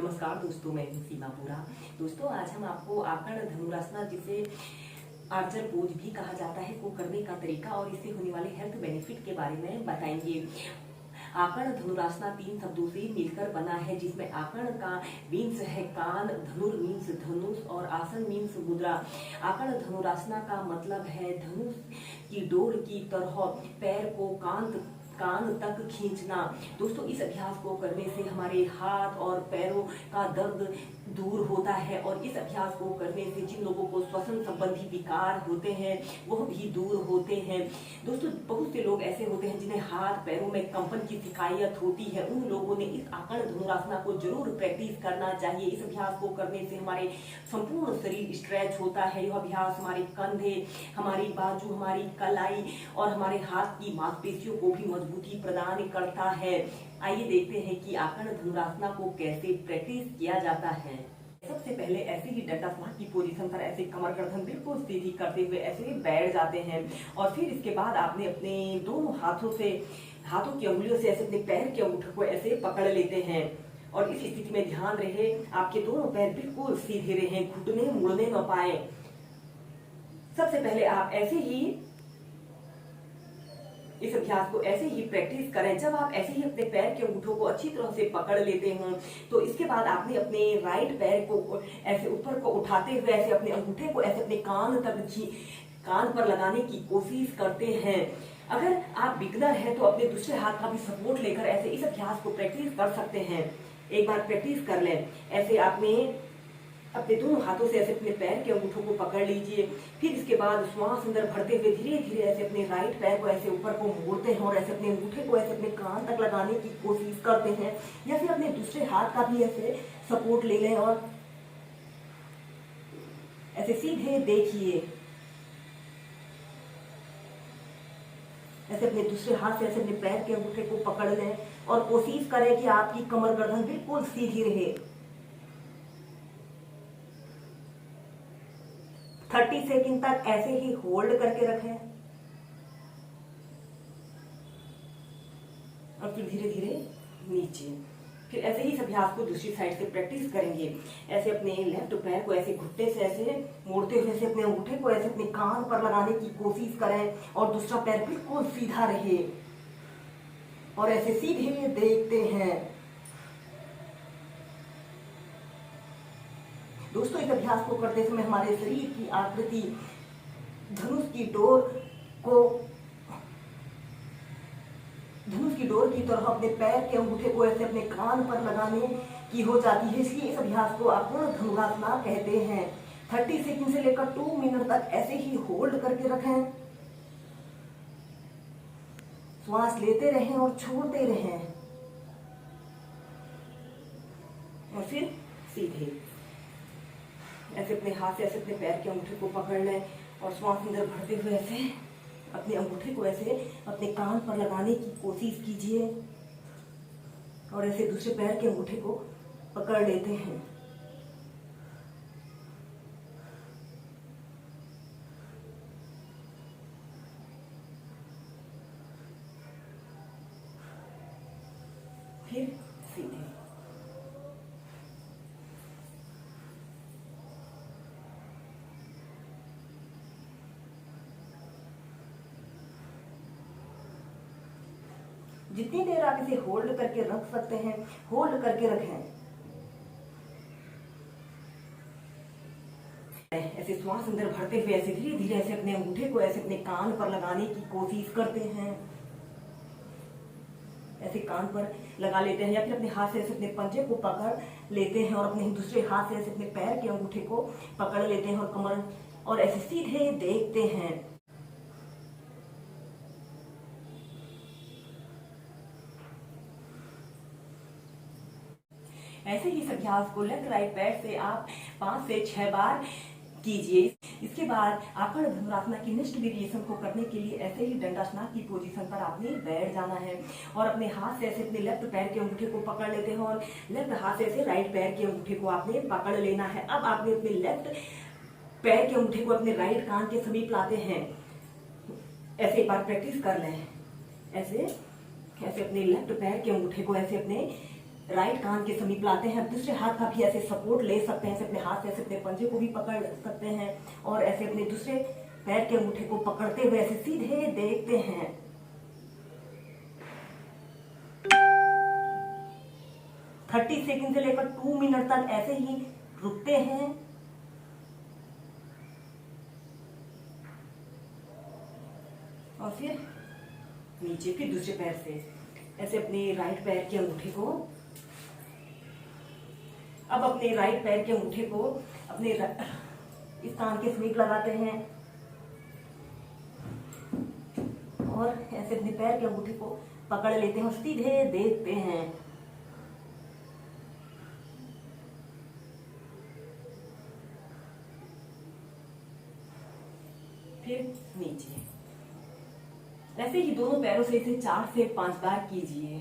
नमस्कार दोस्तों, मैं हूं सीमा पूरा। दोस्तों, आज हम आपको आकड़ धनुरासना, जिसे आर्चर पोज भी कहा जाता है, को करने का तरीका और इससे होने वाले हेल्थ बेनिफिट के बारे में बताएंगे। आकड़ धनुरासना 3 शब्दों से मिलकर बना है, जिसमें आकड़ का मीन्स है कान, धनुर मीन्स धनुष और आसन मीन्स मुद्रा। आकड़ धनुरासना का मतलब है धनुष की डोर की तरह पैर को कान तक खींचना। दोस्तों, इस अभ्यास को करने से हमारे हाथ और पैरों का दर्द दूर होता है और इस अभ्यास को करने से जिन लोगों को श्वसन संबंधी विकार होते हैं वह भी दूर होते हैं। दोस्तों, बहुत से लोग ऐसे होते हैं जिन्हें हाथ पैरों में कंपन की शिकायत होती है। उन लोगों ने इस आकड़ धनुरासना को जरूर प्रैक्टिस करना चाहिए। इस अभ्यास को करने से हमारे संपूर्ण शरीर स्ट्रेच होता है। यह अभ्यास हमारे कंधे, हमारी बाजू, हमारी कलाई और हमारे हाथ की मांसपेशियों को भी मजबूती प्रदान करता है। आइए देखते हैं कि आकड़ धनुरासना को कैसे प्रैक्टिस किया जाता है। सबसे पहले ऐसे ही दंडासना की पोजीशन पर ऐसे कमर गर्दन बिल्कुल सीधी करते हुए ऐसे बैठ जाते हैं और फिर इसके बाद आपने अपने दोनों हाथों की अंगुलियों से ऐसे अपने पैर के अंगूठे को ऐसे पकड़ लेते हैं और इस स्थिति में ध्यान रहे आपके दोनों पैर बिल्कुल सीधे रहे, घुटने मुड़ने न पाए। सबसे पहले आप ऐसे ही इस अभ्यास को ऐसे ही प्रैक्टिस करें। जब आप ऐसे ही अपने पैर के अंगूठों को अच्छी तरह से पकड़ लेते हो तो इसके बाद आपने अपने राइट पैर को ऐसे ऊपर को उठाते हुए ऐसे अपने अंगूठे को ऐसे अपने कान पर लगाने की कोशिश करते हैं। अगर आप बिगनर हैं तो अपने दूसरे हाथ का भी सपोर्ट लेकर ऐसे इस अभ्यास को प्रैक्टिस कर सकते हैं। एक बार प्रैक्टिस कर लें। ऐसे आपने अपने दोनों हाथों से ऐसे अपने पैर के अंगूठों को पकड़ लीजिए। फिर इसके बाद श्वास अंदर भरते हुए धीरे धीरे ऐसे अपने राइट पैर को ऐसे ऊपर को मोड़ते हैं और ऐसे अपने अंगूठे को ऐसे अपने कान तक लगाने की कोशिश करते हैं, या फिर अपने दूसरे हाथ का भी ऐसे सपोर्ट ले लें और ऐसे सीधे देखिए। ऐसे अपने दूसरे हाथ से ऐसे अपने पैर के अंगूठे को पकड़ लें और कोशिश करें कि आपकी कमर गर्दन बिल्कुल सीधी रहे। 30 सेकंड तक ऐसे ही होल्ड करके रखें और फिर धीरे धीरे नीचे। फिर ऐसे ही इस अभ्यास को दूसरी साइड से प्रैक्टिस करेंगे। ऐसे अपने लेफ्ट पैर को ऐसे घुटने से ऐसे मोड़ते हुए ऐसे अपने अंगूठे को ऐसे अपने कान पर लगाने की कोशिश करें और दूसरा पैर बिल्कुल सीधा रहे और ऐसे सीधे देखते हैं। दोस्तों, इस अभ्यास को करते समय हमारे शरीर की आकृति धनुष की डोर की तरह अपने पैर के अंगूठे को ऐसे अपने कान पर लगाने की हो जाती है। इसलिए इस अभ्यास को आकड़ धनुरासना कहते हैं। 30 सेकंड से लेकर 2 मिनट तक ऐसे ही होल्ड करके रखें। श्वास लेते रहें और छोड़ते रहें और फिर सीधे ऐसे अपने हाथ से ऐसे अपने पैर के अंगूठे को पकड़ लें और श्वास अंदर भरते हुए ऐसे अपने अंगूठे को ऐसे अपने कान पर लगाने की कोशिश कीजिए और ऐसे दूसरे पैर के अंगूठे को पकड़ लेते हैं। फिर सीधे। जितनी देर आप इसे होल्ड करके रख सकते हैं, होल्ड करके रखें। ऐसे श्वास अंदर भरते हुए ऐसे धीरे धीरे ऐसे अपने अंगूठे को ऐसे अपने कान पर लगाने की कोशिश करते हैं। ऐसे कान पर लगा लेते हैं या फिर अपने हाथ से ऐसे अपने पंजे को पकड़ लेते हैं और अपने दूसरे हाथ से ऐसे अपने पैर के अंगूठे को पकड़ लेते हैं और कमर और ऐसे सीधे देखते हैं। ऐसे ही इस अभ्यास को लेफ्ट राइट पैर से आप 5 से 6 बार कीजिए। इसके बाद आकड़ धनुरासना की नेक्स्ट वेरिएशन को करने के लिए ऐसे ही दंडासना की पोजीशन पर आपने बैठ जाना है और अपने हाथ से ऐसे अपने लेफ्ट पैर के अंगूठे को पकड़ लेते हैं और लेफ्ट हाथ से ऐसे राइट पैर के अंगूठे को आपने पकड़ लेना है। अब आपने अपने लेफ्ट पैर के अंगूठे को अपने राइट कान के समीप लाते हैं। ऐसे एक बार प्रैक्टिस कर लें। ऐसे ऐसे अपने लेफ्ट पैर के अंगूठे को ऐसे अपने राइट कान के समीप लाते हैं। दूसरे हाथ का भी ऐसे सपोर्ट ले सकते हैं, ऐसे अपने हाथ से ऐसे अपने पंजे को भी पकड़ सकते हैं और ऐसे अपने दूसरे पैर के अंगूठे को पकड़ते हुए ऐसे सीधे देखते हैं। थर्टी सेकेंड से लेकर 2 मिनट तक ऐसे ही रुकते हैं। और फिर नीचे, फिर दूसरे पैर से ऐसे अपने राइट पैर के अंगूठे को, अब अपने राइट पैर के अंगूठे को अपने इस कान के समीप लगाते हैं और ऐसे अपने पैर के अंगूठे को पकड़ लेते हैं और सीधे देखते हैं। फिर नीचे, ऐसे ही दोनों पैरों से इसे 4 से 5 बार कीजिए।